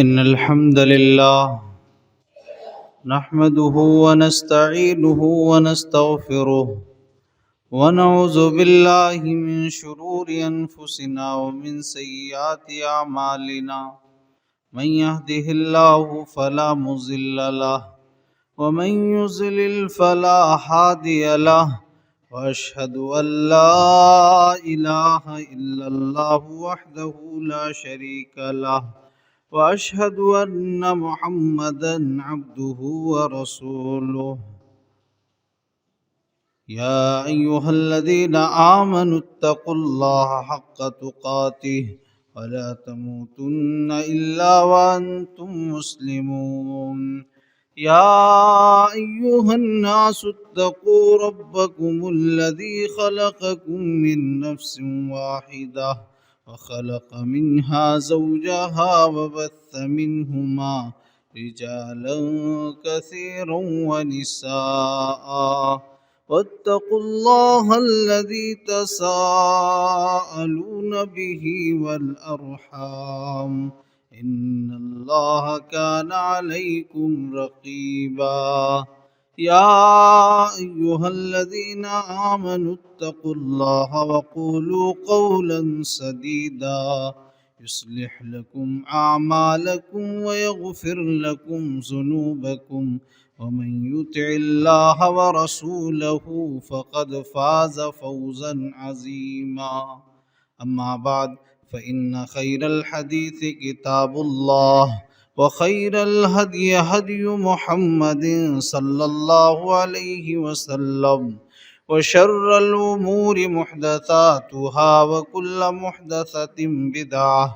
إن الحمد لله نحمده ونستعينه ونستغفره ونعوذ بالله من شرور أنفسنا ومن سيئات أعمالنا من يهده الله فلا مضل له ومن يضلل فلا هادي له وأشهد أن لا إله إلا الله وحده لا شريك له وأشهد أن محمدا عبده ورسوله يا أيها الذين آمنوا اتقوا الله حق تقاته ولا تموتن إلا وأنتم مسلمون يا أيها الناس اتقوا ربكم الذي خلقكم من نفس واحدة وخلق منها زوجها وبث منهما رجالا كثيرا ونساء واتقوا الله الذي تساءلون به والأرحام إن الله كان عليكم رقيبا يا أيها الذين آمنوا اتقوا الله وقولوا قولا سديدا يصلح لكم أعمالكم ويغفر لكم ذنوبكم ومن يطع الله ورسوله فقد فاز فوزا عظيما أما بعد فإن خير الحديث كتاب الله وخير الهدي هدي محمد صلى الله عليه وسلم وشر الأمور محدثاتها وكل محدثة بدعة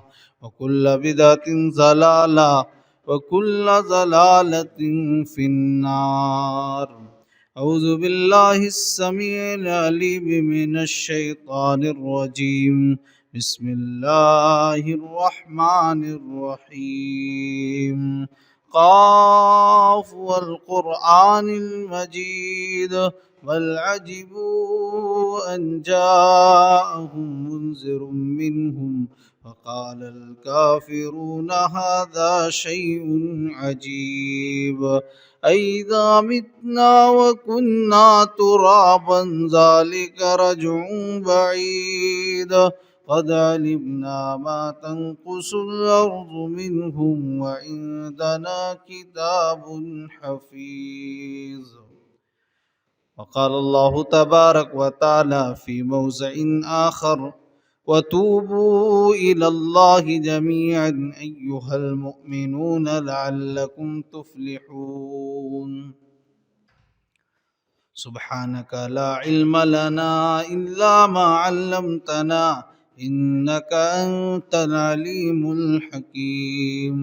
وكل بدعة ضلالة وكل ضلالة في النار أعوذ بالله السميع العليم من الشيطان الرجيم بسم الله الرحمن الرحيم قاف والقرآن المجيد بل عجبوا أن جاءهم منذر منهم فقال الكافرون هذا شيء عجيب أئذا متنا وكنا ترابا ذلك رجع بعيد قد علمنا ما تنقص الأرض منهم وعندنا كتاب حفيظ. وقال الله تبارك وتعالى في موضع آخر وتوبوا إلى الله جميعا أيها المؤمنون لعلكم تفلحون. سبحانك لا علم لنا إلا ما علمتنا إنك أنت العليم الحكيم.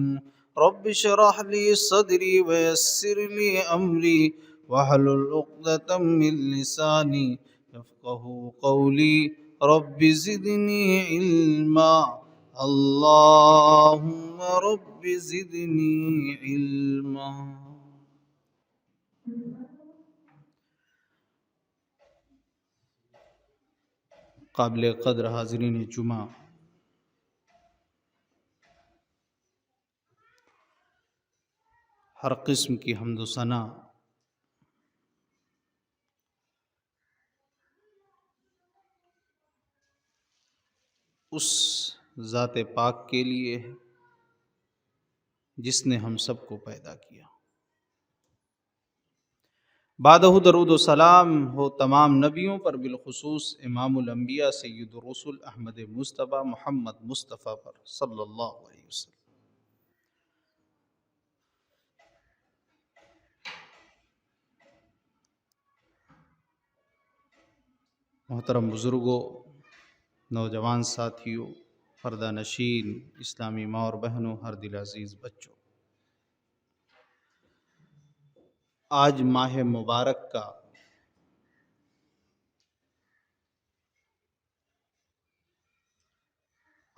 رب اشرح لي صدري ويسر لي أمري واحلل عقدة من لساني يفقه قولي. رب زدني علما اللهم رب زدني علما. قابل قدر حاضرین جمعہ، ہر قسم کی حمد و ثنا اس ذات پاک کے لیے ہے جس نے ہم سب کو پیدا کیا. بعدہ درود و سلام ہو تمام نبیوں پر، بالخصوص امام الانبیاء سید الرسل احمد مصطفیٰ محمد مصطفیٰ پر صلی اللہ علیہ وسلم. محترم بزرگوں، نوجوان ساتھیوں، پردہ نشین اسلامی ماں اور بہنوں، ہر دل عزیز بچوں، آج ماہ مبارک کا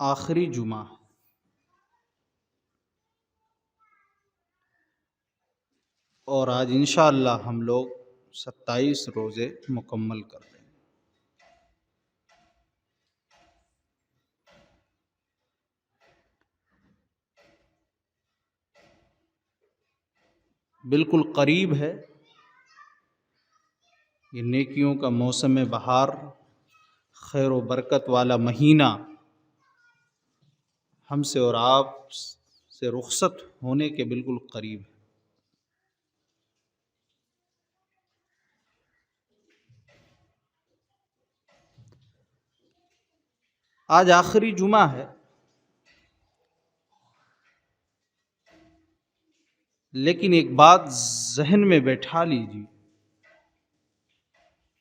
آخری جمعہ اور آج انشاءاللہ ہم لوگ 27 روزے مکمل کر لیں. بالکل قریب ہے، یہ نیکیوں کا موسم بہار، خیر و برکت والا مہینہ ہم سے اور آپ سے رخصت ہونے کے بالکل قریب ہے۔ آج آخری جمعہ ہے، لیکن ایک بات ذہن میں بیٹھا لیجیے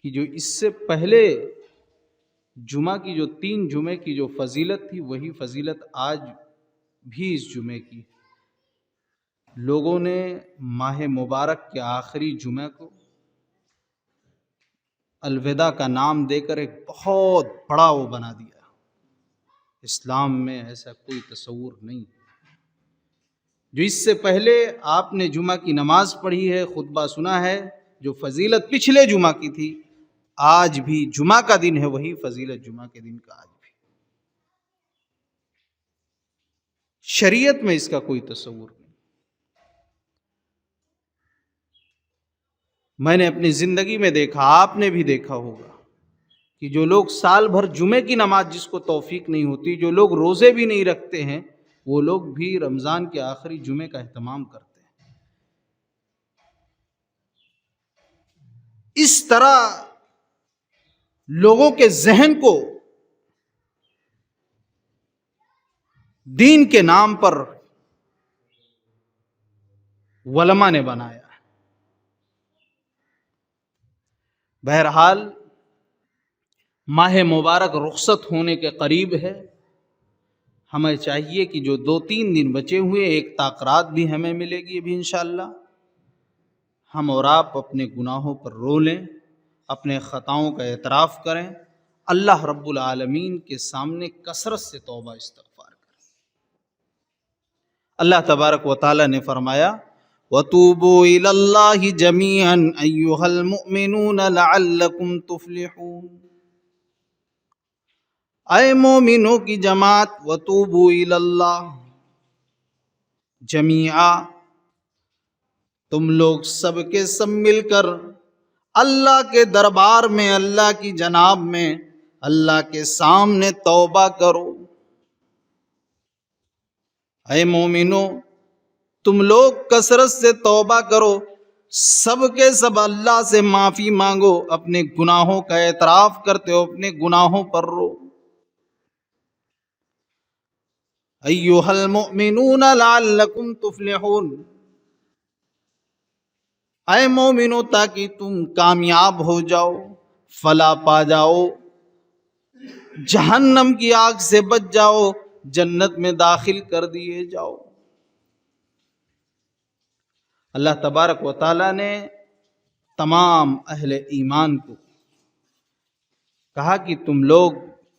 کہ جو اس سے پہلے جمعہ کی جو 3 جمعے کی جو فضیلت تھی، وہی فضیلت آج بھی اس جمعے کی۔ لوگوں نے ماہ مبارک کے آخری جمعہ کو الوداع کا نام دے کر ایک بہت بڑا وہ بنا دیا۔ اسلام میں ایسا کوئی تصور نہیں۔ جو اس سے پہلے آپ نے جمعہ کی نماز پڑھی ہے، خطبہ سنا ہے، جو فضیلت پچھلے جمعہ کی تھی، آج بھی جمعہ کا دن ہے، وہی فضیلت جمعہ کے دن کا آج بھی۔ شریعت میں اس کا کوئی تصور نہیں۔ میں نے اپنی زندگی میں دیکھا، آپ نے بھی دیکھا ہوگا کہ جو لوگ سال بھر جمعے کی نماز جس کو توفیق نہیں ہوتی، جو لوگ روزے بھی نہیں رکھتے ہیں، وہ لوگ بھی رمضان کے آخری جمعے کا اہتمام کرتے ہیں۔ اس طرح لوگوں کے ذہن کو دین کے نام پر علماء نے بنایا۔ بہرحال ماہ مبارک رخصت ہونے کے قریب ہے، ہمیں چاہیے کہ جو 2-3 دن بچے ہوئے، ایک تاخرات بھی ہمیں ملے گی ابھی انشاءاللہ، ہم اور آپ اپنے گناہوں پر رو لیں، اپنے خطاؤں کا اعتراف کریں، اللہ رب العالمین کے سامنے کثرت سے توبہ استغفار کریں۔ اللہ تبارک و تعالی نے فرمایا وَتُوبُوا إِلَى اللَّهِ جَمِيعًا أَيُّهَا الْمُؤْمِنُونَ لَعَلَّكُمْ تُفْلِحُونَ۔ اے مومنوں کی جماعت، وَتُوبُوا إِلَى اللَّهِ جَمِيعًا، تم لوگ سب کے سب مل کر اللہ کے دربار میں، اللہ کی جناب میں، اللہ کے سامنے توبہ کرو۔ اے مومنوں، تم لوگ کثرت سے توبہ کرو، سب کے سب اللہ سے معافی مانگو، اپنے گناہوں کا اعتراف کرتے ہو، اپنے گناہوں پر رو۔ ایھا المؤمنون لعلکم تفلحون، اے مومنو تاکہ تم کامیاب ہو جاؤ، فلاح پا جاؤ، جہنم کی آگ سے بچ جاؤ، جنت میں داخل کر دیے جاؤ۔ اللہ تبارک و تعالی نے تمام اہل ایمان کو کہا کہ تم لوگ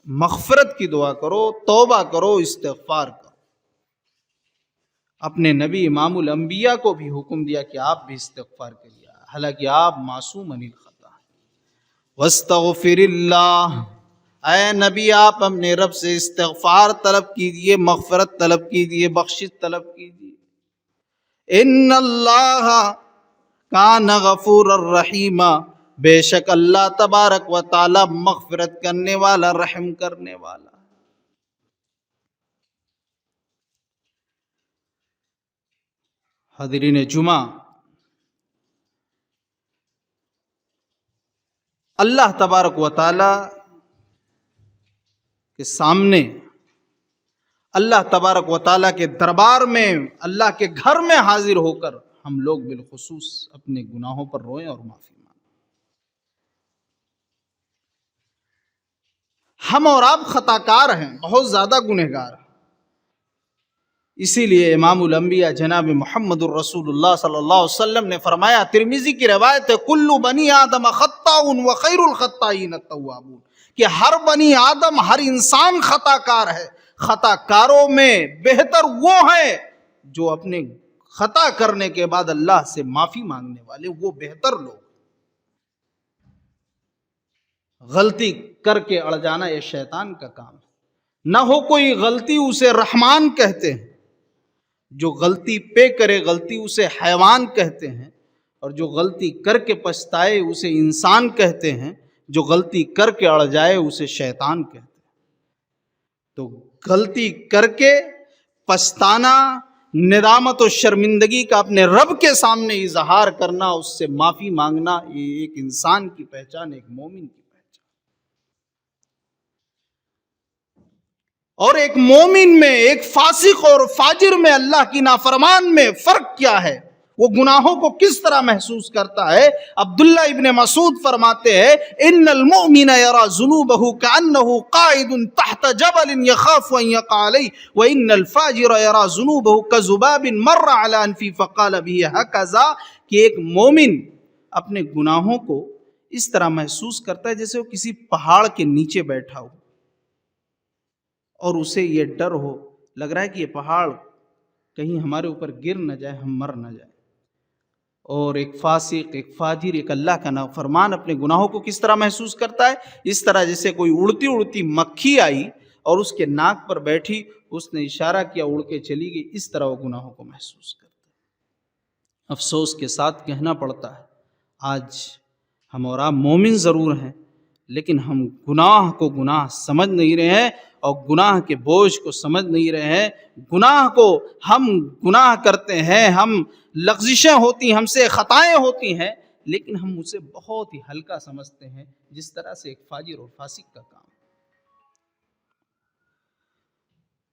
مغفرت کی دعا کرو، توبہ کرو، استغفار کرو۔ اپنے نبی امام الانبیاء کو بھی حکم دیا کہ آپ بھی استغفار کریے، حالانکہ آپ معصوم عن الخطا ہیں۔ واستغفر اللہ، اے نبی آپ اپنے رب سے استغفار طلب کیجئے، مغفرت طلب کیجئے، بخشش طلب کیجئے۔ ان اللہ کان غفورا رحیما، بے شک اللہ تبارک و تعالی مغفرت کرنے والا، رحم کرنے والا۔ حاضرین جمعہ، اللہ تبارک و تعالی کے سامنے، اللہ تبارک و تعالیٰ کے دربار میں، اللہ کے گھر میں حاضر ہو کر ہم لوگ بالخصوص اپنے گناہوں پر روئیں اور معافی مانگیں۔ ہم اور آپ خطا کار ہیں، بہت زیادہ گنہگار ہیں۔ اسی لیے امام الانبیاء جناب محمد الرسول اللہ صلی اللہ علیہ وسلم نے فرمایا، ترمذی کی روایت ہے، کل بنی آدم خطاء وخیر الخطائین التوابون، کہ ہر بنی آدم، ہر انسان خطا کار ہے، خطا کاروں میں بہتر وہ ہیں جو اپنے خطا کرنے کے بعد اللہ سے معافی مانگنے والے، وہ بہتر لوگ۔ غلطی کر کے اڑ جانا یہ شیطان کا کام ہے، نہ ہو کوئی غلطی اسے رحمان کہتے ہیں، جو غلطی پہ کرے غلطی اسے حیوان کہتے ہیں، اور جو غلطی کر کے پچھتائے اسے انسان کہتے ہیں، جو غلطی کر کے اڑ جائے اسے شیطان کہتے ہیں۔ تو غلطی کر کے پچھتانا، ندامت و شرمندگی کا اپنے رب کے سامنے اظہار کرنا، اس سے معافی مانگنا، یہ ایک انسان کی پہچان، ایک مومن کی پہچان۔ اور ایک مومن میں، ایک فاسق اور فاجر میں، اللہ کی نافرمان میں فرق کیا ہے؟ وہ گناہوں کو کس طرح محسوس کرتا ہے؟ عبداللہ ابن مسعود فرماتے ہیں ان المؤمن یرا ذنوبہ کأنہ قاعد تحت جبل یخاف ان یقع علیہ وان الفاجر یرا ذنوبہ کذباب مر علی انفہ فقال به ہکذا، کہ ایک مومن اپنے گناہوں کو اس طرح محسوس کرتا ہے جیسے وہ کسی پہاڑ کے نیچے بیٹھا ہو اور اسے یہ ڈر ہو، لگ رہا ہے کہ یہ پہاڑ کہیں ہمارے اوپر گر نہ جائے، ہم مر نہ جائے۔ اور ایک فاسق، ایک فاجر، ایک اللہ کا نافرمان اپنے گناہوں کو کس طرح محسوس کرتا ہے؟ اس طرح جیسے کوئی اڑتی اڑتی مکھی آئی اور اس کے ناک پر بیٹھی، اس نے اشارہ کیا، اڑ کے چلی گئی، اس طرح وہ گناہوں کو محسوس کرتا ہے۔ افسوس کے ساتھ کہنا پڑتا ہے آج ہم اور آپ مومن ضرور ہیں، لیکن ہم گناہ کو گناہ سمجھ نہیں رہے ہیں، اور گناہ کے بوجھ کو سمجھ نہیں رہے ہیں۔ گناہ کو ہم گناہ کرتے ہیں، ہم لغزشیں ہوتی ہیں، ہم سے خطائیں ہوتی ہیں، لیکن ہم اسے بہت ہی ہلکا سمجھتے ہیں، جس طرح سے ایک فاجر اور فاسق کا کام۔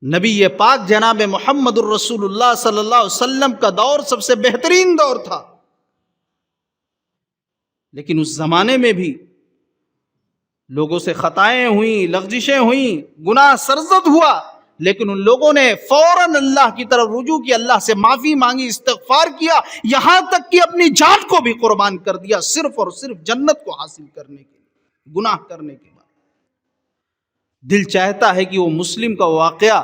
نبی پاک جناب محمد الرسول اللہ صلی اللہ علیہ وسلم کا دور سب سے بہترین دور تھا، لیکن اس زمانے میں بھی لوگوں سے خطائیں ہوئیں، لغزشیں ہوئیں، گناہ سرزد ہوا، لیکن ان لوگوں نے فوراً اللہ کی طرف رجوع کیا، اللہ سے معافی مانگی، استغفار کیا، یہاں تک کہ اپنی جان کو بھی قربان کر دیا، صرف اور صرف جنت کو حاصل کرنے کے لیے، گناہ کرنے کے بعد۔ دل چاہتا ہے کہ وہ مسلم کا واقعہ،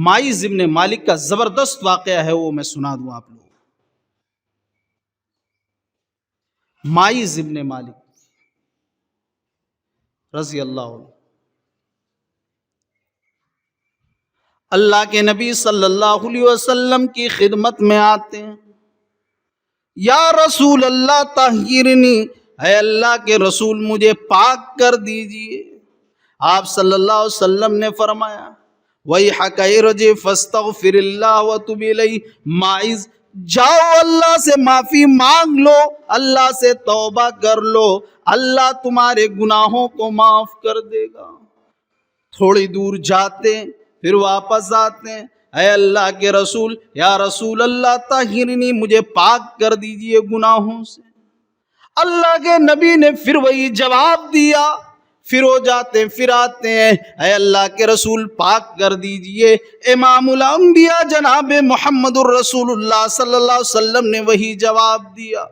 مائز ابن مالک کا زبردست واقعہ ہے، وہ میں سنا دوں آپ لوگوں کو۔ مائز ابن مالک رضی اللہ عنہ، اللہ کے نبی صلی اللہ علیہ وسلم کی خدمت میں آتے ہیں، یا رسول اللہ طہرنی، اے اللہ کے رسول مجھے پاک کر دیجئے۔ آپ صلی اللہ علیہ وسلم نے فرمایا وَيْحَكَ ارْجِعْ فَاسْتَغْفِرِ اللَّهَ وَتُبْ إِلَيْهِ، مائز جاؤ اللہ سے معافی مانگ لو، اللہ سے توبہ کر لو، اللہ تمہارے گناہوں کو معاف کر دے گا۔ تھوڑی دور جاتے ہیں، پھر واپس آتے ہیں، اے اللہ کے رسول، یا رسول اللہ طہرنی، مجھے پاک کر دیجئے گناہوں سے۔ اللہ کے نبی نے پھر وہی جواب دیا، پھر ہو جاتے ہیں، پھر آتے ہیں، اے اللہ کے رسول پاک کر دیجئے۔ امام الانبیاء جناب محمد الرسول اللہ صلی اللہ علیہ وسلم نے وہی جواب دیا،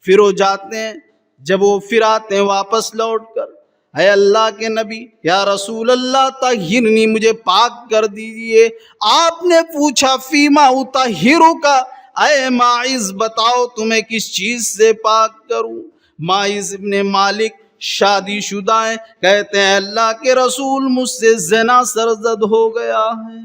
پھر ہو جاتے ہیں، جب وہ پھر آتے ہیں واپس لوٹ کر، اے اللہ کے نبی، یا رسول اللہ طہرنی، مجھے پاک کر دیجئے۔ آپ نے پوچھا فیما اطہرک، اے ماعز بتاؤ تمہیں کس چیز سے پاک کروں؟ ماعز ابن مالک شادی شدہ ہیں، کہتے ہیں اللہ کے رسول مجھ سے زنا سرزد ہو گیا ہے،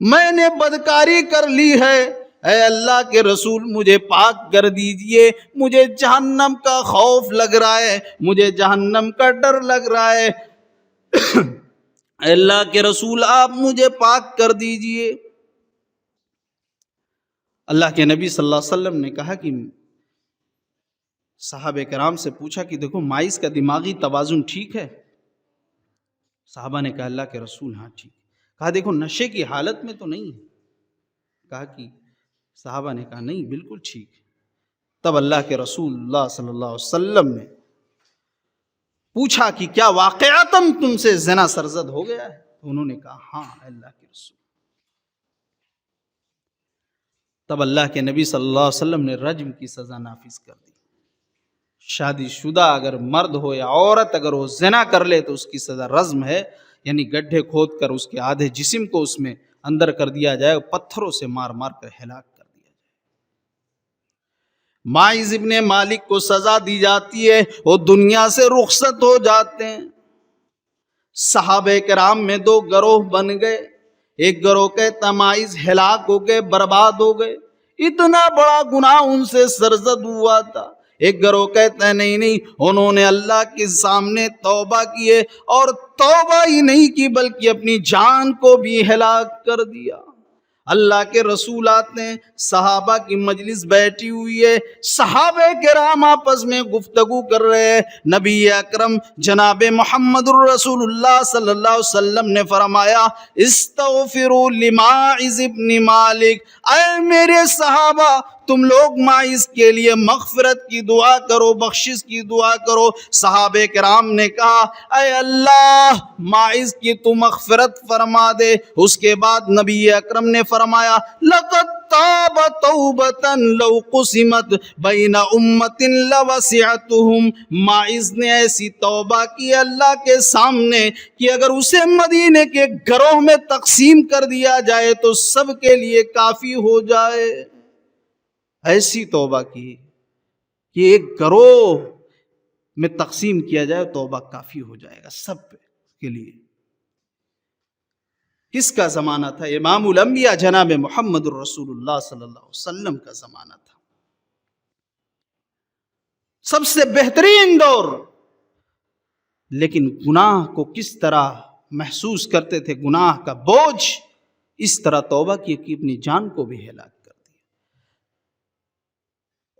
میں نے بدکاری کر لی ہے، اے اللہ کے رسول مجھے پاک کر دیجئے، مجھے جہنم کا خوف لگ رہا ہے، مجھے جہنم کا ڈر لگ رہا ہے، اے اللہ کے رسول آپ مجھے پاک کر دیجئے۔ اللہ کے نبی صلی اللہ علیہ وسلم نے کہا کہ صحابہ کرام سے پوچھا کہ دیکھو مائز کا دماغی توازن ٹھیک ہے؟ صحابہ نے کہا اللہ کے رسول ہاں ٹھیک۔ کہا دیکھو نشے کی حالت میں تو نہیں ہے؟ کہا کہ صحابہ نے کہا نہیں بالکل ٹھیک ہے۔ تب اللہ کے رسول اللہ صلی اللہ علیہ وسلم نے پوچھا کہ کیا واقعتاً تم سے زنا سرزد ہو گیا ہے؟ تو انہوں نے کہا ہاں اللہ کے رسول۔ تب اللہ کے نبی صلی اللہ علیہ وسلم نے رجم کی سزا نافذ کر دی۔ شادی شدہ اگر مرد ہو یا عورت اگر وہ زنا کر لے تو اس کی سزا رجم ہے، یعنی گڈھے کھود کر اس کے آدھے جسم کو اس میں اندر کر دیا جائے، پتھروں سے مار مار کر ہلاک کر دیا جائے۔ ماعز ابن مالک کو سزا دی جاتی ہے، وہ دنیا سے رخصت ہو جاتے ہیں۔ صحابہ کرام میں دو گروہ بن گئے، ایک گروہ کہتا ماعز ہلاک ہو گئے، برباد ہو گئے، اتنا بڑا گناہ ان سے سرزد ہوا تھا۔ ایک گروہ کہتا ہے نہیں، انہوں نے اللہ کے سامنے توبہ کیے، اور توبہ ہی نہیں کی بلکہ اپنی جان کو بھی ہلاک کر دیا۔ اللہ کے رسول آتے ہیں، صحابہ کی مجلس بیٹھی ہوئی ہے، صحابہ کرام آپس میں گفتگو کر رہے ہیں۔ نبی اکرم جناب محمد الرسول اللہ صلی اللہ علیہ وسلم نے فرمایا استغفروا لماعز ابن مالک، اے میرے صحابہ تم لوگ ماعز کے لیے مغفرت کی دعا کرو، بخشش کی دعا کرو۔ صحابہ کرام نے کہا اے اللہ ماعز کی تو مغفرت فرما دے۔ اس کے بعد نبی اکرم نے فرمایا لقد تاب توبۃ لو قسمت بین امت لوسعتهم، ماعز نے ایسی توبہ کی اللہ کے سامنے کہ اگر اسے مدینے کے گروہ میں تقسیم کر دیا جائے تو سب کے لیے کافی ہو جائے۔ ایسی توبہ کی کہ ایک گروہ میں تقسیم کیا جائے توبہ کافی ہو جائے گا سب کے لیے۔ کس کا زمانہ تھا؟ امام الانبیاء جناب محمد الرسول اللہ صلی اللہ علیہ وسلم کا زمانہ تھا، سب سے بہترین دور۔ لیکن گناہ کو کس طرح محسوس کرتے تھے، گناہ کا بوجھ، اس طرح توبہ کی کہ اپنی جان کو بھی ہلاک کر دیا۔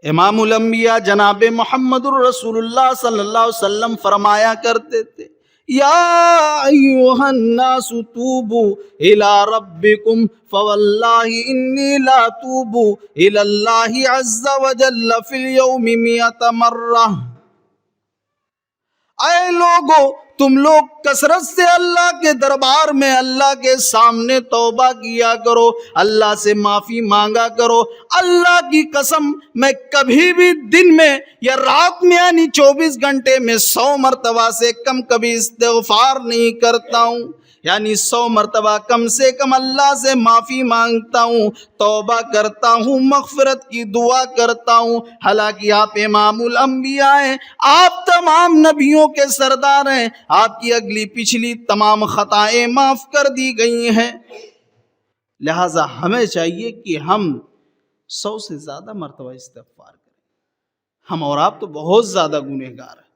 امام الانبیاء جناب محمد الرسول اللہ صلی اللہ علیہ وسلم فرمایا کرتے تھے یا ایھا الناس توبوا الی ربکم فواللہ انی لا اتوب الی اللہ عز وجل فی اليوم 100 مرہ۔ اے لوگو تم لوگ کثرت سے اللہ کے دربار میں اللہ کے سامنے توبہ کیا کرو، اللہ سے معافی مانگا کرو۔ اللہ کی قسم میں کبھی بھی دن میں یا رات میں یعنی 24 گھنٹے میں 100 مرتبہ سے کم کبھی استغفار نہیں کرتا ہوں، یعنی 100 مرتبہ کم سے کم اللہ سے معافی مانگتا ہوں، توبہ کرتا ہوں، مغفرت کی دعا کرتا ہوں۔ حالانکہ آپ امام الانبیاء ہیں، آپ تمام نبیوں کے سردار ہیں، آپ کی اگلی پچھلی تمام خطائیں معاف کر دی گئی ہیں۔ لہٰذا ہمیں چاہیے کہ ہم 100 سے زیادہ مرتبہ استغفار کریں۔ ہم اور آپ تو بہت زیادہ گنہگار ہیں،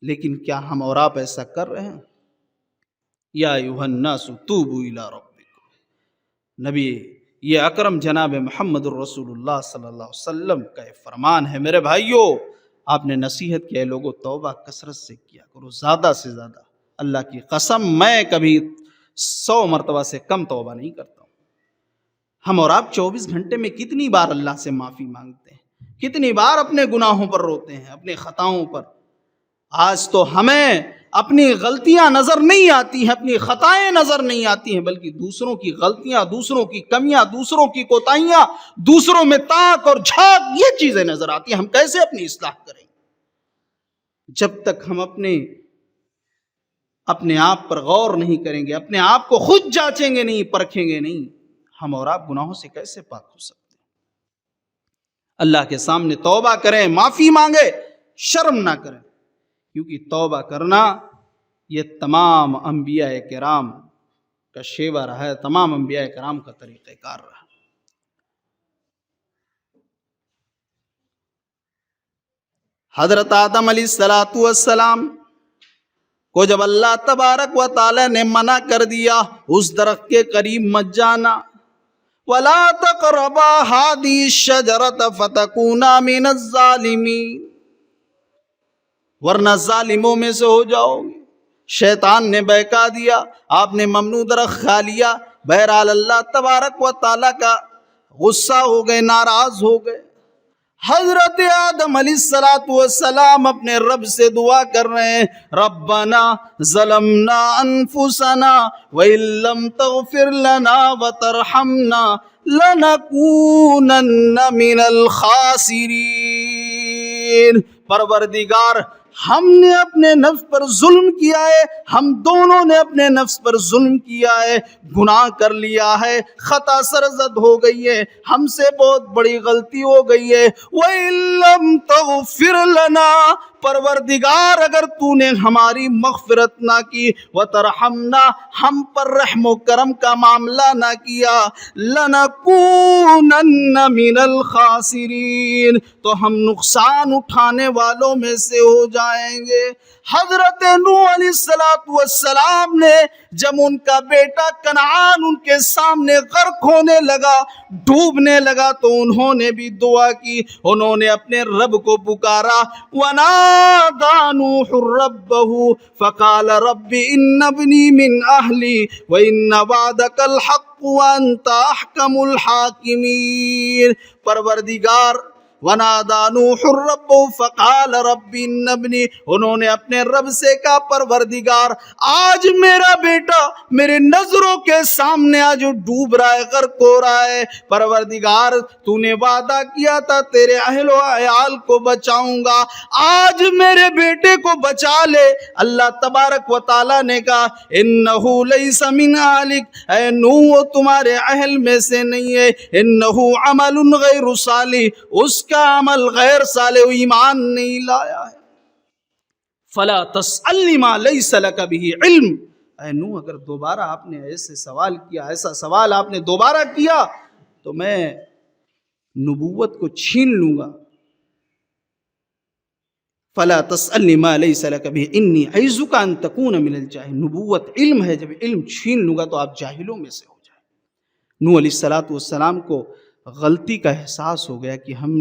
لیکن کیا ہم اور آپ ایسا کر رہے ہیں؟ یا ایھا الناس توبوا الی ربکم، نبی یہ اکرم جناب محمد الرسول اللہ صلی اللہ علیہ وسلم کا یہ فرمان ہے۔ میرے بھائیوں، آپ نے نصیحت کیا ہے لوگوں توبہ کثرت سے کیا کرو، زیادہ سے زیادہ۔ اللہ کی قسم میں کبھی 100 مرتبہ سے کم توبہ نہیں کرتا ہوں۔ ہم اور آپ 24 گھنٹے میں کتنی بار اللہ سے معافی مانگتے ہیں، کتنی بار اپنے گناہوں پر روتے ہیں، اپنے خطاؤں پر۔ آج تو ہمیں اپنی غلطیاں نظر نہیں آتی ہیں، اپنی خطائیں نظر نہیں آتی ہیں، بلکہ دوسروں کی غلطیاں، دوسروں کی کمیاں، دوسروں کی کوتاہیاں، دوسروں میں تاک اور جھاگ، یہ چیزیں نظر آتی ہیں۔ ہم کیسے اپنی اصلاح کریں جب تک ہم اپنے آپ پر غور نہیں کریں گے، اپنے آپ کو خود جانچیں گے نہیں، پرکھیں گے نہیں، ہم اور آپ گناہوں سے کیسے پاک ہو سکتے ہیں؟ اللہ کے سامنے توبہ کریں، معافی مانگے، شرم نہ کریں، کیونکہ توبہ کرنا یہ تمام انبیاء کرام کا شیوا رہا ہے، تمام انبیاء کرام کا طریقہ کار رہا۔ حضرت آدم علیہ السلام کو جب اللہ تبارک و تعالی نے منع کر دیا اس درخت کے قریب مت جانا، وَلَا تَقْرَبَا هَٰذِهِ الشَّجَرَةَ فَتَكُونَا مِنَ الظَّالِمِينَ، ورنہ ظالموں میں سے ہو جاؤ گے۔ شیطان نے بہکا دیا، آپ نے ممنوع درخت کھا لیا، بہرحال اللہ تبارک و تعالیٰ کا غصہ ہو گئے، ناراض ہو گئے۔ حضرت آدم علیہ السلام اپنے رب سے دعا کر رہے ہیں ربنا ظلمنا انفسنا وَإِن لَّمْ تَغْفِرْ لَنَا وَتَرْحَمْنَا لَنَكُونَنَّ مِنَ الْخَاسِرِينَ۔ پروردگار، ہم نے اپنے نفس پر ظلم کیا ہے، ہم دونوں نے اپنے نفس پر ظلم کیا ہے، گناہ کر لیا ہے، خطا سرزد ہو گئی ہے، ہم سے بہت بڑی غلطی ہو گئی ہے۔ وَإِن لَّمْ تَغْفِرْ لَنَا، پروردگار اگر تو نے ہماری مغفرت نہ کی وترحمنا ہم پر رحم و کرم کا معاملہ نہ کیا لنکونن من الخاسرین تو ہم نقصان اٹھانے والوں میں سے ہو جائیں گے۔ حضرت نوح علیہ السلام نے جب ان کا بیٹا کنعان ان کے سامنے غرق ہونے لگا، ڈوبنے لگا، تو انہوں نے بھی دعا کی، انہوں نے اپنے رب کو پکارا۔ وَنَادَى نُوحٌ رَبَّهُ فَقَالَ رَبِّ إِنَّ ابْنِي مِنْ أَهْلِي وَإِنَّ وَعْدَكَ الْحَقُّ وَأَنْتَ أَحْكَمُ الْحَاكِمِينَ۔ پروردگار وَنَادَى نُوحٌ رَبَّهُ فَقَالَ رَبِّ إِنَّ ابْنِي، انہوں نے اپنے رب سے کہا پروردگار آج میرا بیٹا میرے نظروں کے سامنے آج ڈوب رہا ہے، غرق ہو رہا ہے۔ پروردگار تو نے وعدہ کیا تھا تیرے اہل و عیال کو بچاؤں گا، آج میرے بیٹے کو بچا لے۔ اللہ تبارک و تعالیٰ نے کہا انہو لیس من اہلک، اے نوح تمہارے اہل میں سے نہیں ہے، انہو عمل غیر صالح، اس کا عمل غیر صالح، ایمان نہیں لایا ہے۔ فلا تسألنی ما لیس لک بہ علم، اے نوح اگر دوبارہ آپ نے ایسے سوال کیا، ایسا سوال آپ نے دوبارہ کیا تو میں نبوت کو چھین لوں گا۔ فلا تسألنی ما لیس لک بہ انی اعظک ان تکون من الجاہلین، نبوت علم ہے، جب علم چھین لوں گا تو آپ جاہلوں میں سے ہو جائیں۔ نوح علیہ السلام کو غلطی کا احساس ہو گیا کہ ہم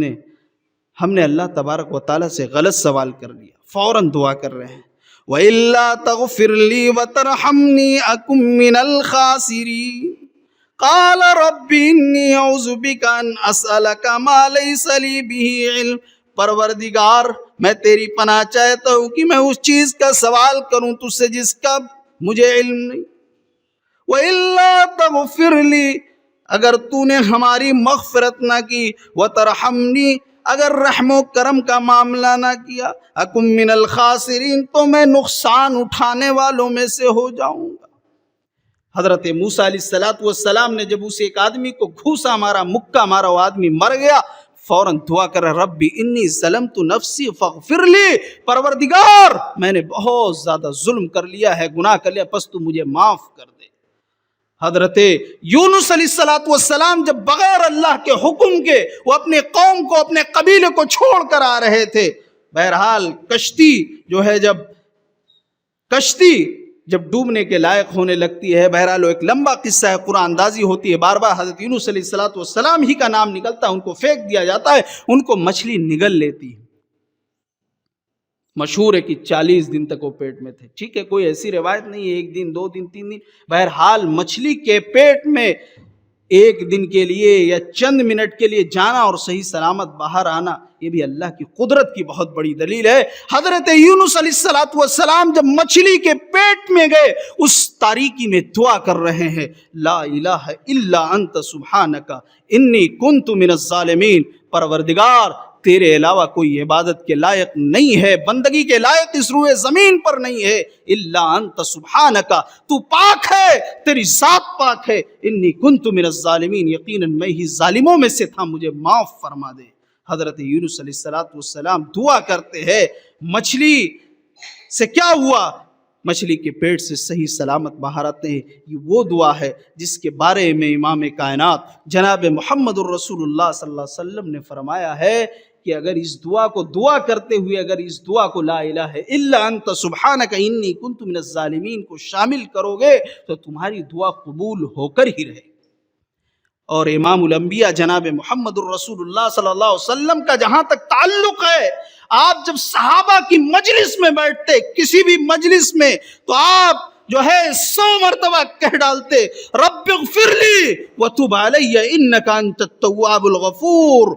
نے اللہ تبارک و تعالیٰ سے غلط سوال کر لیا، فوراً دعا کر رہے ہیں وَإِلَّا تَغْفِرْ لِي وَتَرْحَمْنِي أَكُن مِّنَ الْخَاسِرِينَ قَالَ رَبِّ إِنِّي أَعُوذُ بِكَ أَنْ أَسْأَلَكَ مَا لَيْسَ لِي بِهِ عِلْمٌ، پروردگار میں تیری پناہ چاہتا ہوں کہ میں اس چیز کا سوال کروں تجھ سے جس کا مجھے علم نہیں۔ وَإِلَّا تَغْفِرْ لِي، اگر تو نے ہماری مغفرت نہ کی، وَتَرْحَمْنِي اگر رحم و کرم کا معاملہ نہ کیا، اکم من الخاسرین تو میں نقصان اٹھانے والوں میں سے ہو جاؤں گا۔ حضرت موسیٰ علیہ السلام نے جب اسے ایک آدمی کو گھوسا مارا، مکہ مارا، وہ آدمی مر گیا، فوراً دعا کر رہا ربی انی ظلمت نفسی فاغفر لی، پروردگار میں نے بہت زیادہ ظلم کر لیا ہے، گناہ کر لیا، پس تو مجھے معاف کر دے۔ حضرت یونس علیہ السلام جب بغیر اللہ کے حکم کے وہ اپنے قوم کو، اپنے قبیلے کو چھوڑ کر آ رہے تھے، بہرحال کشتی جب ڈوبنے کے لائق ہونے لگتی ہے، بہرحال وہ ایک لمبا قصہ ہے، قرآن اندازی ہوتی ہے، بار بار حضرت یونس علیہ السلام ہی کا نام نکلتا ہے، ان کو پھینک دیا جاتا ہے، ان کو مچھلی نگل لیتی ہے۔ مشہور ہے کہ 40 دن تک وہ پیٹ میں تھے، ٹھیک ہے، کوئی ایسی روایت نہیں ہے 1 دن 2 دن 3 دن، بہرحال مچھلی کے پیٹ میں 1 دن کے لیے یا چند منٹ کے لیے جانا اور صحیح سلامت باہر آنا، یہ بھی اللہ کی قدرت کی بہت بڑی دلیل ہے۔ حضرت یونس علیہ السلام جب مچھلی کے پیٹ میں گئے، اس تاریکی میں دعا کر رہے ہیں لا الہ الا انت سبحانک انی کنت من الظالمین، پروردگار تیرے علاوہ کوئی عبادت کے لائق نہیں ہے، بندگی کے لائق اس روئے زمین پر نہیں ہے، الا انت سبحانک، تو پاک ہے، تیری ذات پاک ہے، انی کنت من الظالمین، یقیناً میں ہی ظالموں میں سے تھا، مجھے معاف فرما دے۔ حضرت یونس علیہ السلام دعا کرتے ہیں، مچھلی سے کیا ہوا؟ مچھلی کے پیٹ سے صحیح سلامت باہر آتے ہیں۔ یہ وہ دعا ہے جس کے بارے میں امام کائنات جناب محمد الرسول اللہ صلی اللہ علیہ وسلم نے فرمایا ہے کہ اگر اس دعا کو دعا کرتے ہوئے اگر اس دعا کو لا الہ الا انت سبحانک انی کنت من الظالمین کو شامل کرو گے تو تمہاری دعا قبول ہو کر ہی رہے۔ اور امام الانبیاء جناب محمد الرسول اللہ صلی اللہ علیہ وسلم کا جہاں تک تعلق ہے، آپ جب صحابہ کی مجلس میں بیٹھتے، کسی بھی مجلس میں، تو آپ جو ہے 100 مرتبہ کہہ ڈالتے رب اغفر لی وتب علی انک انت التواب الغفور،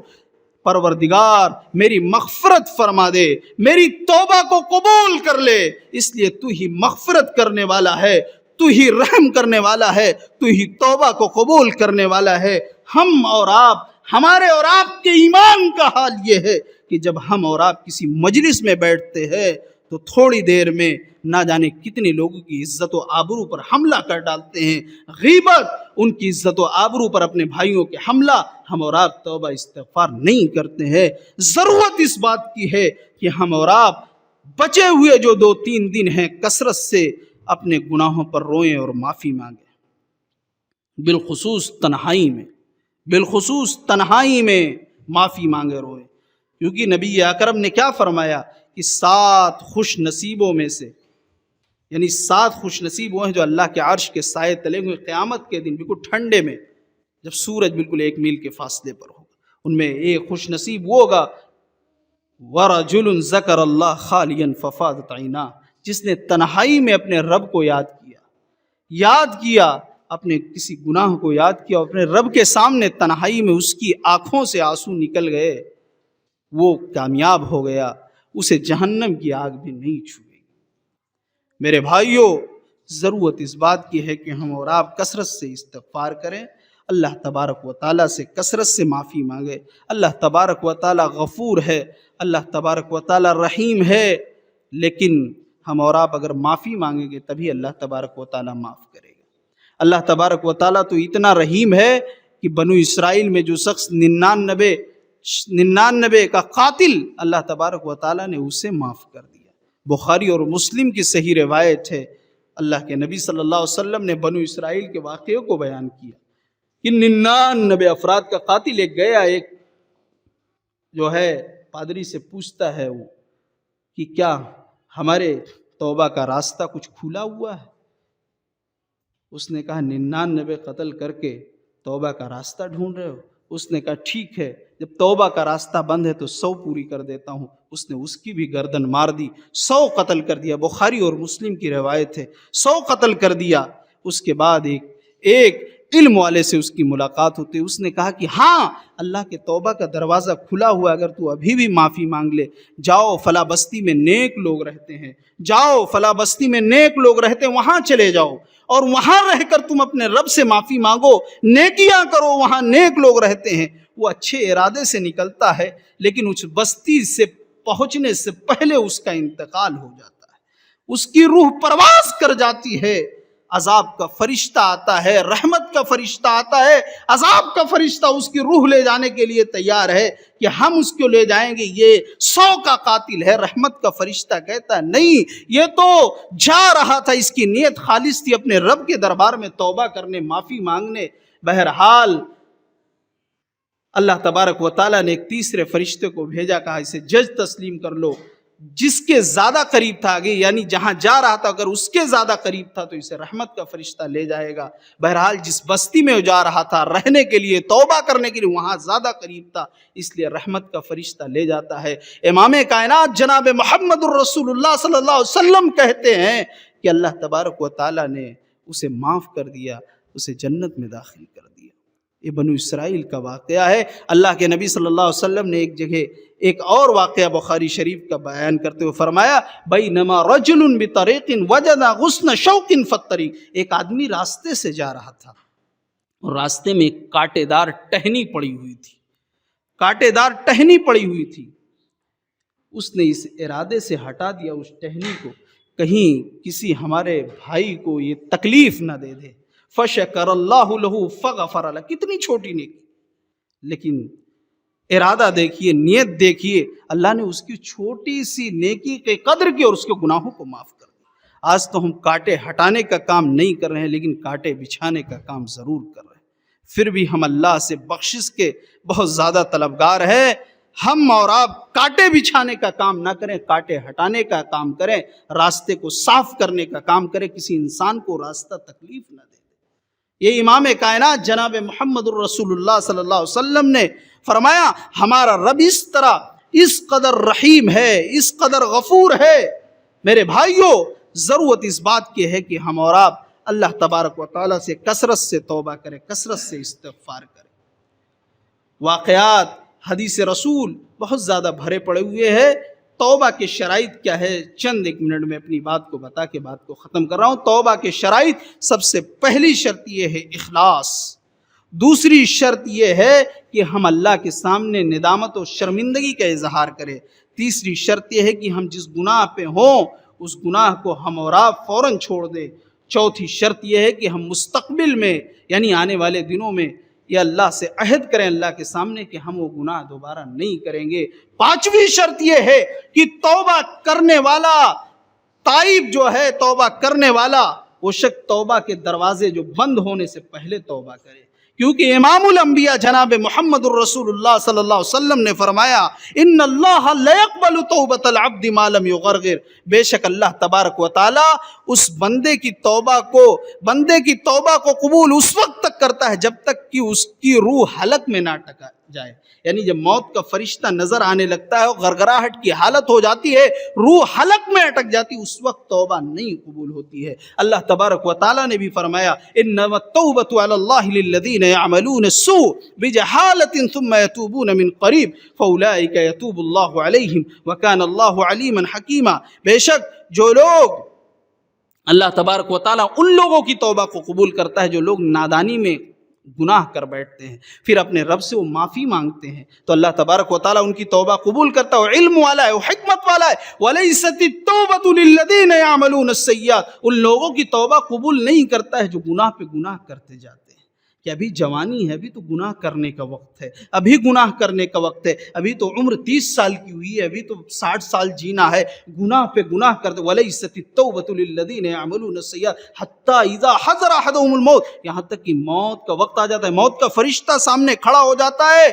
پروردگار میری مغفرت فرما دے، میری توبہ کو قبول کر لے، اس لیے تو ہی مغفرت کرنے والا ہے، تو ہی رحم کرنے والا ہے، تو ہی توبہ کو قبول کرنے والا ہے۔ ہم اور آپ، ہمارے اور آپ کے ایمان کا حال یہ ہے کہ جب ہم اور آپ کسی مجلس میں بیٹھتے ہیں تو تھوڑی دیر میں نہ جانے کتنے لوگوں کی عزت و آبرو پر حملہ کر ڈالتے ہیں، غیبت، ان کی عزت و آبرو پر اپنے بھائیوں کے حملہ، ہم اور آپ توبہ استغفار نہیں کرتے ہیں۔ ضرورت اس بات کی ہے کہ ہم اور آپ بچے ہوئے جو 2-3 دن ہیں کثرت سے اپنے گناہوں پر روئیں اور معافی مانگیں، بالخصوص تنہائی میں معافی مانگے روئے، کیونکہ نبی اکرم نے کیا فرمایا کہ 7 خوش نصیبوں میں سے، یعنی 7 خوش نصیب وہ ہیں جو اللہ کے عرش کے سائے تلے ہوئے قیامت کے دن بالکل ٹھنڈے میں جب سورج بالکل 1 میل کے فاصلے پر ہوگا، ان میں ایک خوش نصیب وہ ہوگا وَرَجُلٌ ذَكَرَ اللَّهَ خَالِيًا فَفَاضَتْ عَيْنَاهُ، جس نے تنہائی میں اپنے رب کو یاد کیا، اپنے کسی گناہ کو یاد کیا، اپنے رب کے سامنے تنہائی میں اس کی آنکھوں سے آنسو نکل گئے، وہ کامیاب ہو گیا، اسے جہنم کی آگ بھی نہیں چھوئے گی۔ میرے بھائیوں، ضرورت اس بات کی ہے کہ ہم اور آپ کثرت سے استغفار کریں، اللہ تبارک و تعالیٰ سے کثرت سے معافی مانگے۔ اللہ تبارک و تعالیٰ غفور ہے، اللہ تبارک و تعالیٰ رحیم ہے، لیکن ہم اور آپ اگر معافی مانگیں گے تبھی اللہ تبارک و تعالیٰ معاف کرے گا۔ اللہ تبارک و تعالیٰ تو اتنا رحیم ہے کہ بنو اسرائیل میں جو شخص 99 کا قاتل، اللہ تبارک و تعالیٰ نے اسے معاف کر دیا۔ بخاری اور مسلم کی صحیح روایت ہے، اللہ کے نبی صلی اللہ علیہ وسلم نے بنو اسرائیل کے واقعے کو بیان کیا کہ 99 افراد کا قاتل ایک گیا، ایک جو ہے پادری سے پوچھتا ہے وہ کہ کیا ہمارے توبہ کا راستہ کچھ کھلا ہوا ہے؟ اس نے کہا 99 قتل کر کے توبہ کا راستہ ڈھونڈ رہے ہو؟ اس نے کہا ٹھیک ہے، جب توبہ کا راستہ بند ہے تو 100 پوری کر دیتا ہوں۔ اس نے اس کی بھی گردن مار دی، 100 قتل کر دیا، بخاری اور مسلم کی روایت ہے، 100 قتل کر دیا۔ اس کے بعد ایک علم والے سے اس کی ملاقات ہوتی، اس نے کہا کہ ہاں اللہ کے توبہ کا دروازہ کھلا ہوا، اگر تو ابھی بھی معافی مانگ لے، جاؤ فلاں بستی میں نیک لوگ رہتے ہیں، جاؤ فلاں بستی میں نیک لوگ رہتے ہیں، وہاں چلے جاؤ اور وہاں رہ کر تم اپنے رب سے معافی مانگو، نیکیاں کرو، وہاں نیک لوگ رہتے ہیں۔ وہ اچھے ارادے سے نکلتا ہے، لیکن اس بستی سے پہنچنے سے پہلے اس کا انتقال ہو جاتا ہے، اس کی روح پرواز کر جاتی ہے، عذاب کا فرشتہ آتا ہے، رحمت کا فرشتہ آتا ہے، عذاب کا فرشتہ اس کی روح لے جانے کے لیے تیار ہے کہ ہم اس کو لے جائیں گے، یہ 100 کا قاتل ہے۔ رحمت کا فرشتہ کہتا ہے نہیں، یہ تو جا رہا تھا، اس کی نیت خالص تھی اپنے رب کے دربار میں توبہ کرنے، معافی مانگنے۔ بہرحال اللہ تبارک و تعالیٰ نے ایک تیسرے فرشتے کو بھیجا، کہا اسے جج تسلیم کر لو، جس کے زیادہ قریب تھا، آگے یعنی جہاں جا رہا تھا اگر اس کے زیادہ قریب تھا تو اسے رحمت کا فرشتہ لے جائے گا۔ بہرحال جس بستی میں وہ جا رہا تھا رہنے کے لیے، توبہ کرنے کے لیے، وہاں زیادہ قریب تھا، اس لیے رحمت کا فرشتہ لے جاتا ہے۔ امام کائنات جناب محمد الرسول اللہ صلی اللہ علیہ وسلم کہتے ہیں کہ اللہ تبارک و تعالیٰ نے اسے معاف کر دیا، اسے جنت میں داخل کر دیا۔ یہ بنو اسرائیل کا واقعہ ہے۔ اللہ کے نبی صلی اللہ علیہ وسلم نے ایک جگہ ایک اور واقعہ بخاری شریف کا بیان کرتے ہوئے فرمایا بینما رجل بطریق وجد غصن شوک فالطریق، ایک آدمی راستے سے جا رہا تھا اور راستے میں ایک کانٹے دار ٹہنی پڑی ہوئی تھی، اس نے اس ارادے سے ہٹا دیا اس ٹہنی کو، کہیں کسی ہمارے بھائی کو یہ تکلیف نہ دے دے۔ فشکر اللہ لہ فغفر لہ، کتنی چھوٹی نیکی، لیکن ارادہ دیکھیے، نیت دیکھیے، اللہ نے اس کی چھوٹی سی نیکی کے قدر کی اور اس کے گناہوں کو معاف کر دیا۔ آج تو ہم کانٹے ہٹانے کا کام نہیں کر رہے ہیں، لیکن کانٹے بچھانے کا کام ضرور کر رہے ہیں۔ پھر بھی ہم اللہ سے بخشش کے بہت زیادہ طلبگار ہیں۔ ہم اور آپ کانٹے بچھانے کا کام نہ کریں، کانٹے ہٹانے کا کام کریں، راستے کو صاف کرنے کا کام کریں، کسی انسان کو راستہ تکلیف نہ دیں۔ یہ امام کائنات جناب محمد الرسول اللہ صلی اللہ علیہ وسلم نے فرمایا ہمارا رب اس طرح اس قدر رحیم ہے، اس قدر غفور ہے۔ میرے بھائیوں، ضرورت اس بات کی ہے کہ ہم اور آپ اللہ تبارک و تعالیٰ سے کثرت سے توبہ کریں، کثرت سے استغفار کریں۔ واقعات حدیث رسول بہت زیادہ بھرے پڑے ہوئے ہیں۔ توبہ کے شرائط کیا ہے، چند ایک منٹ میں اپنی بات کو بتا کے بات کو ختم کر رہا ہوں۔ توبہ کے شرائط، سب سے پہلی شرط یہ ہے اخلاص، دوسری شرط یہ ہے کہ ہم اللہ کے سامنے ندامت و شرمندگی کا اظہار کریں، تیسری شرط یہ ہے کہ ہم جس گناہ پہ ہوں اس گناہ کو ہم اور آپ فوراً چھوڑ دیں، چوتھی شرط یہ ہے کہ ہم مستقبل میں یعنی آنے والے دنوں میں یا اللہ سے عہد کریں اللہ کے سامنے کہ ہم وہ گناہ دوبارہ نہیں کریں گے۔ پانچویں شرط یہ ہے کہ توبہ کرنے والا، تائب جو ہے توبہ کرنے والا، وہ شخص توبہ کے دروازے جو بند ہونے سے پہلے توبہ کرے، کیونکہ امام الانبیاء جناب محمد الرسول اللہ صلی اللہ علیہ وسلم نے فرمایا ان اللہ لا يقبل توبۃ العبد ما لم یغرغر، بے شک اللہ تبارک و تعالی اس بندے کی توبہ کو قبول اس وقت تک کرتا ہے جب تک کہ اس کی روح حلق میں نہ ٹکا جائے، یعنی جب موت کا فرشتہ نظر آنے لگتا ہے، غرغراہٹ کی حالت ہو جاتی ہے، روح حلق میں اٹک جاتی، اس وقت توبہ نہیں قبول ہوتی ہے۔ اللہ تبارک و تعالیٰ نے بھی فرمایا انما التوبۃ علی اللہ للذین یعملون السوء بجہالۃ ثم یتوبون من قریب فاولئک یتوب اللہ علیہم وکان اللہ علیما حکیما، بے شک جو لوگ، اللہ تبارک و تعالیٰ ان لوگوں کی توبہ کو قبول کرتا ہے جو لوگ نادانی میں گناہ کر بیٹھتے ہیں، پھر اپنے رب سے وہ معافی مانگتے ہیں، تو اللہ تبارک و تعالیٰ ان کی توبہ قبول کرتا ہے، علم والا ہے، وہ حکمت والا ہے۔ وَلَيْسَتِ التَّوْبَةُ لِلَّذِينَ يَعْمَلُونَ السَّيِّئَاتِ، ان لوگوں کی توبہ قبول نہیں کرتا ہے جو گناہ پہ گناہ کرتے جاتے ہیں، کہ ابھی جوانی ہے، ابھی تو گناہ کرنے کا وقت ہے، ابھی گناہ کرنے کا وقت ہے، ابھی تو عمر 30 سال کی ہوئی ہے، ابھی تو 60 سال جینا ہے، گناہ پہ گناہ کرتے۔ وَلَيْسَتِ التَّوْبَةُ لِلَّذِينَ يَعْمَلُونَ السَّيِّئَاتِ حَتَّى إِذَا حَضَرَ أَحَدَهُمُ الْمَوْتُ، یہاں تک کہ موت کا وقت آ جاتا ہے، موت کا فرشتہ سامنے کھڑا ہو جاتا ہے،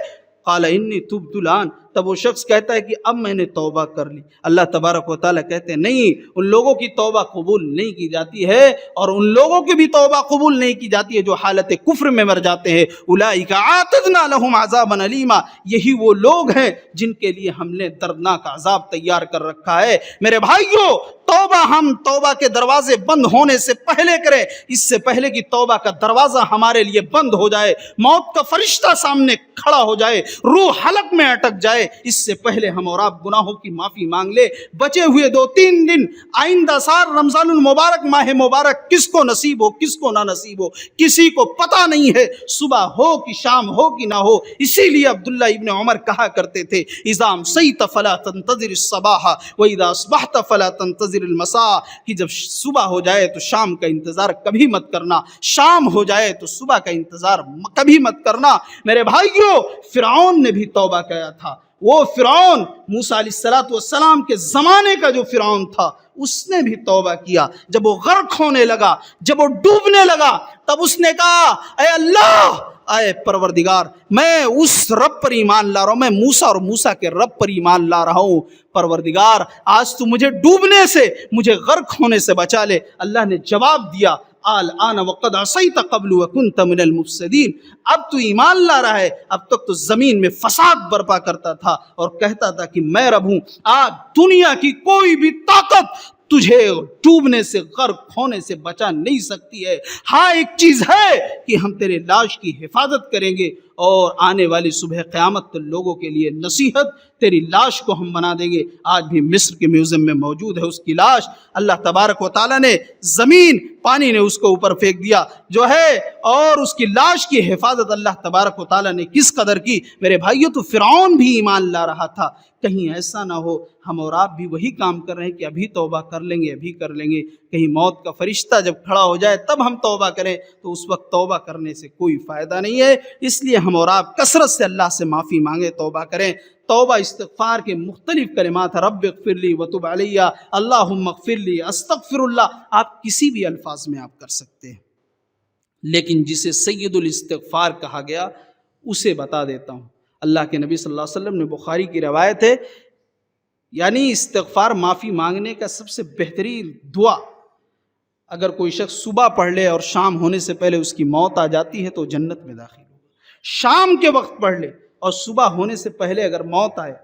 قَالَ إِنِّي تُبْتُ الْآنَ، تب وہ شخص کہتا ہے کہ اب میں نے توبہ کر لی۔ اللہ تبارک و تعالیٰ کہتے ہیں نہیں، ان لوگوں کی توبہ قبول نہیں کی جاتی ہے، اور ان لوگوں کی بھی توبہ قبول نہیں کی جاتی ہے جو حالت کفر میں مر جاتے ہیں۔ اولئک اعتدنا لهم عذابا الیما، یہی وہ لوگ ہیں جن کے لیے ہم نے دردناک عذاب تیار کر رکھا ہے۔ میرے بھائیوں، توبہ ہم توبہ کے دروازے بند ہونے سے پہلے کریں، اس سے پہلے کہ توبہ کا دروازہ ہمارے لیے بند ہو جائے، موت کا فرشتہ سامنے کھڑا ہو جائے، روح حلق میں اٹک جائے، اس سے پہلے ہم اور آپ گناہوں کی معافی مانگ لے۔ بچے ہوئے 2-3 دن آئندہ سال رمضان المبارک، ماہ مبارک کس کو نصیب ہو کس کو نہ نصیب ہو کسی کو پتہ نہیں ہے، صبح ہو کہ شام ہو کہ نہ ہو۔ اسی لیے عبداللہ ابن عمر کہا کرتے تھے اذا امسیت فلا تنتظر الصباح واذا اصبحت فلا تنتظر المساء، کہ جب صبح ہو جائے تو شام کا انتظار کبھی مت کرنا، شام ہو جائے تو صبح کا انتظار کبھی مت کرنا۔ میرے بھائیوں، فرعون نے بھی توبہ کیا تھا، وہ فرعون موسیٰ علیہ السلام کے زمانے کا جو فرعون تھا، اس نے بھی توبہ کیا۔ جب وہ غرق ہونے لگا، جب وہ ڈوبنے لگا، تب اس نے کہا اے اللہ، اے پروردگار، میں اس رب پر ایمان لا رہا ہوں، میں موسیٰ اور موسیٰ کے رب پر ایمان لا رہا ہوں، پروردگار آج تو مجھے ڈوبنے سے، مجھے غرق ہونے سے بچا لے۔ اللہ نے جواب دیا الآن وقد عصیت قبل وکنت من المفسدین، اب تو ایمان لا رہا ہے، اب تک تو زمین میں فساد برپا کرتا تھا اور کہتا تھا کہ میں رب ہوں، آج دنیا کی کوئی بھی طاقت تجھے ڈوبنے سے، غرق ہونے سے بچا نہیں سکتی ہے۔ ہاں ایک چیز ہے کہ ہم تیرے لاش کی حفاظت کریں گے، اور آنے والی صبح قیامت لوگوں کے لیے نصیحت، تیری لاش کو ہم بنا دیں گے۔ آج بھی مصر کے میوزیم میں موجود ہے اس کی لاش، اللہ تبارک و تعالیٰ نے زمین، پانی نے اس کو اوپر پھینک دیا جو ہے، اور اس کی لاش کی حفاظت اللہ تبارک و تعالیٰ نے کس قدر کی۔ میرے بھائیوں، تو فرعون بھی ایمان لا رہا تھا، کہیں ایسا نہ ہو ہم اور آپ بھی وہی کام کر رہے ہیں کہ ابھی توبہ کر لیں گے، ابھی کر لیں گے، کہیں موت کا فرشتہ جب کھڑا ہو جائے تب ہم توبہ کریں، تو اس وقت توبہ کرنے سے کوئی فائدہ نہیں ہے۔ اس لیے ہم اور آپ کثرت سے اللہ سے معافی مانگیں، توبہ کریں۔ توبہ استغفار کے مختلف کلمات ہیں، رب اغفر لی وتب علی، اللہم اغفر لی، استغفر اللہ، آپ کسی بھی الفاظ میں آپ کر سکتے ہیں، لیکن جسے سید الاستغفار کہا گیا اسے بتا دیتا ہوں۔ اللہ کے نبی صلی اللہ علیہ وسلم نے، بخاری کی روایت ہے، یعنی استغفار معافی مانگنے کا سب سے بہترین دعا، اگر کوئی شخص صبح پڑھ لے اور شام ہونے سے پہلے اس کی موت آ جاتی ہے تو جنت میں داخل ہوگا، شام کے وقت پڑھ لے اور صبح ہونے سے پہلے اگر موت آئے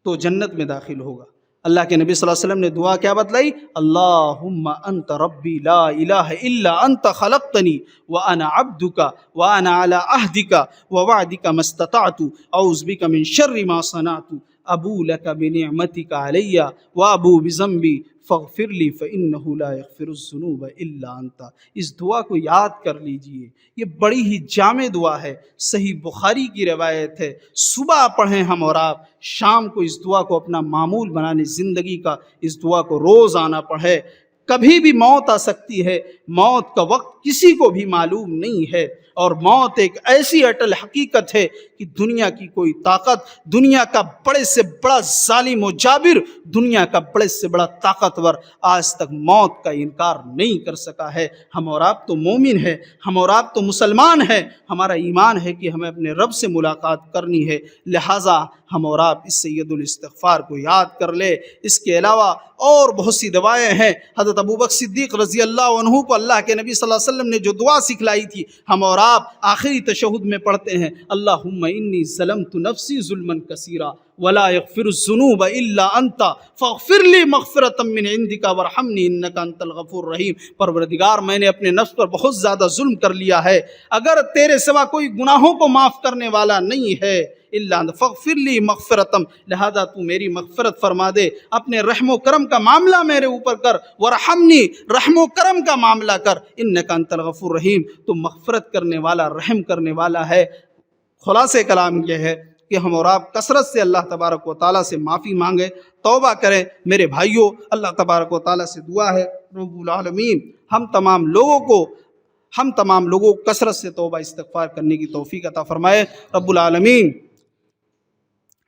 تو جنت میں داخل ہوگا۔ اللہ کے نبی صلی اللہ علیہ وسلم نے دعا کیا بتلائی؟ اللہم انت ربی لا الہ الا انت خلقتنی وانا عبدک وانا علی عہدک ووعدک ما استطعت اعوذ بک من شر ما صنعت ابو لک بنعمتک علی وابو بذنبی فاغفر لی فإنہ لا یغفر الذنوب الا انت۔ اس دعا کو یاد کر لیجئے، یہ بڑی ہی جامع دعا ہے، صحیح بخاری کی روایت ہے۔ صبح پڑھیں ہم اور آپ، شام کو اس دعا کو اپنا معمول بنانے، زندگی کا اس دعا کو روز آنا پڑھے۔ کبھی بھی موت آ سکتی ہے، موت کا وقت کسی کو بھی معلوم نہیں ہے۔ اور موت ایک ایسی اٹل حقیقت ہے کہ دنیا کی کوئی طاقت، دنیا کا بڑے سے بڑا ظالم و جابر، دنیا کا بڑے سے بڑا طاقتور آج تک موت کا انکار نہیں کر سکا ہے۔ ہم اور آپ تو مومن ہیں، ہم اور آپ تو مسلمان ہیں، ہمارا ایمان ہے کہ ہمیں اپنے رب سے ملاقات کرنی ہے، لہٰذا ہم اور آپ اس سید الاستغفار کو یاد کر لے۔ اس کے علاوہ اور بہت سی دعائیں ہیں۔ حضرت ابوبکر صدیق رضی اللہ عنہ کو اللہ کے نبی صلی اللہ علیہ وسلم نے جو دعا سکھلائی تھی، ہم اور آپ آخری تشہد میں پڑھتے ہیں، اللہم انی ظلمت نفسی ظلما کثیرا ولا یغفر الذنوب الا انت فاغفر لی مغفرۃ من عندک وارحمنی انک انت الغفور الرحیم۔ پروردگار، میں نے اپنے نفس پر بہت زیادہ ظلم کر لیا ہے، اگر تیرے سوا کوئی گناہوں کو معاف کرنے والا نہیں ہے الا انت فاغفر لی مغفرۃ، لہذا تو میری مغفرت فرما دے، اپنے رحم و کرم کا معاملہ میرے اوپر کر، وارحمنی، رحم و کرم کا معاملہ کر، انک انت الغفور الرحیم، تو مغفرت کرنے والا، رحم کرنے والا ہے۔ خلاصہ کلام یہ ہے کہ ہم اور آپ کثرت سے اللہ تبارک و تعالیٰ سے معافی مانگیں، توبہ کریں۔ میرے بھائیوں، اللہ تبارک و تعالیٰ سے دعا ہے رب العالمین ہم تمام لوگوں کو کثرت سے توبہ استغفار کرنے کی توفیق عطا فرمائے۔ رب العالمین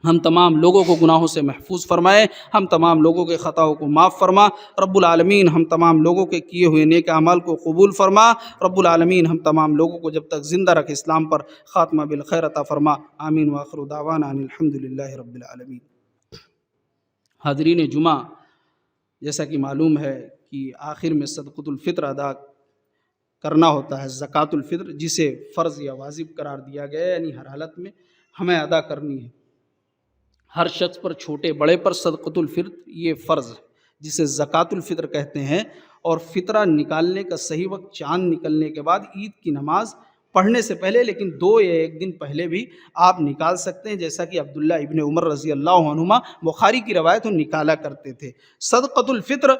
ہم تمام لوگوں کو گناہوں سے محفوظ فرمائے، ہم تمام لوگوں کے خطاؤں کو معاف فرما۔ رب العالمین ہم تمام لوگوں کے کیے ہوئے نیک اعمال کو قبول فرما۔ رب العالمین ہم تمام لوگوں کو جب تک زندہ رکھ اسلام پر خاتمہ بالخیر عطا فرما۔ آمین وآخر دعوانا ان الحمدللہ رب العالمین۔ حاضرین جمعہ، جیسا کہ معلوم ہے کہ آخر میں صدقۃ الفطر ادا کرنا ہوتا ہے، زکوٰۃ الفطر، جسے فرض یا واجب قرار دیا گیا ہے، یعنی ہر حالت میں ہمیں ادا کرنی ہے۔ ہر شخص پر، چھوٹے بڑے پر صدقۃ الفطر یہ فرض ہے، جسے زکوٰۃ الفطر کہتے ہیں۔ اور فطرہ نکالنے کا صحیح وقت چاند نکلنے کے بعد عید کی نماز پڑھنے سے پہلے، لیکن 2 یا 1 دن پہلے بھی آپ نکال سکتے ہیں، جیسا کہ عبداللہ ابن عمر رضی اللہ عنہما، بخاری کی روایت، نکالا کرتے تھے۔ صدقۃ الفطر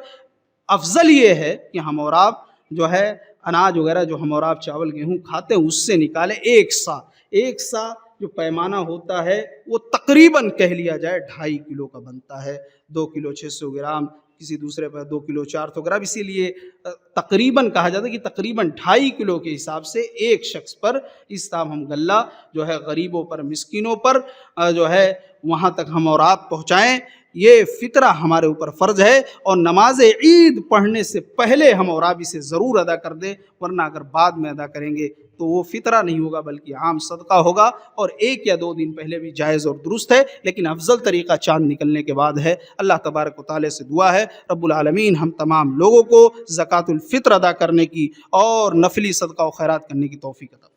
افضل یہ ہے کہ ہم اور آپ جو ہے اناج وغیرہ جو ہم اور آپ چاول گیہوں کھاتے ہیں اس سے نکالیں، ایک سا جو پیمانہ ہوتا ہے وہ تقریباً کہہ لیا جائے 2.5 کلو کا بنتا ہے، 2 کلو 600 گرام، کسی دوسرے پر 2 کلو 400 گرام، اسی لیے تقریباً کہا جاتا ہے کہ تقریباً 2.5 کلو کے حساب سے ایک شخص پر اس طرح ہم غلہ جو ہے غریبوں پر، مسکینوں پر جو ہے وہاں تک ہم اور آپ پہنچائیں۔ یہ فطرہ ہمارے اوپر فرض ہے، اور نماز عید پڑھنے سے پہلے ہم اور آپ اسے ضرور ادا کر دیں، ورنہ اگر بعد میں ادا کریں گے تو وہ فطرہ نہیں ہوگا بلکہ عام صدقہ ہوگا، اور 1 یا 2 دن پہلے بھی جائز اور درست ہے، لیکن افضل طریقہ چاند نکلنے کے بعد ہے۔ اللہ تبارک و تعالیٰ سے دعا ہے رب العالمین ہم تمام لوگوں کو زکوٰۃ الفطر ادا کرنے کی اور نفلی صدقہ و خیرات کرنے کی توفیق عطا فرمائے۔